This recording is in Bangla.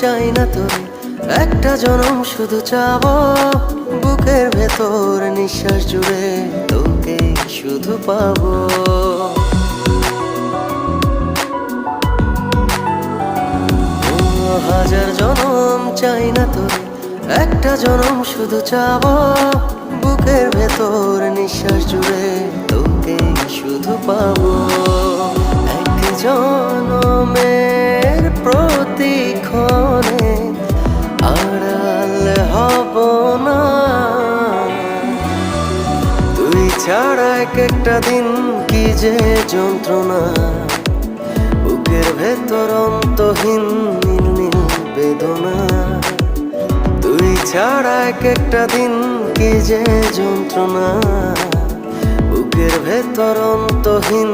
চাই না তোরে, একটা জনম শুধু চাবো। বুকের ভেতর নিঃশ্বাস জুড়ে তোকে শুধু পাবো। হাজার জনম চাই না তোরে, একটা জনম শুধু চাবো। বুকের ভেতর নিঃশ্বাস জুড়ে তোকে শুধু পাবো। এক জনমের প্রতিক্ষণে আড়াল হব না। তুই ছাড়া এক একটা দিন কি যে যন্ত্রণা। বুকের ভেতর অন্তহীন নীল নীল বেদনা। তুই ছাড়া এক একটা দিন কি যে যন্ত্রণা। বুকের ভেতর অন্তহীন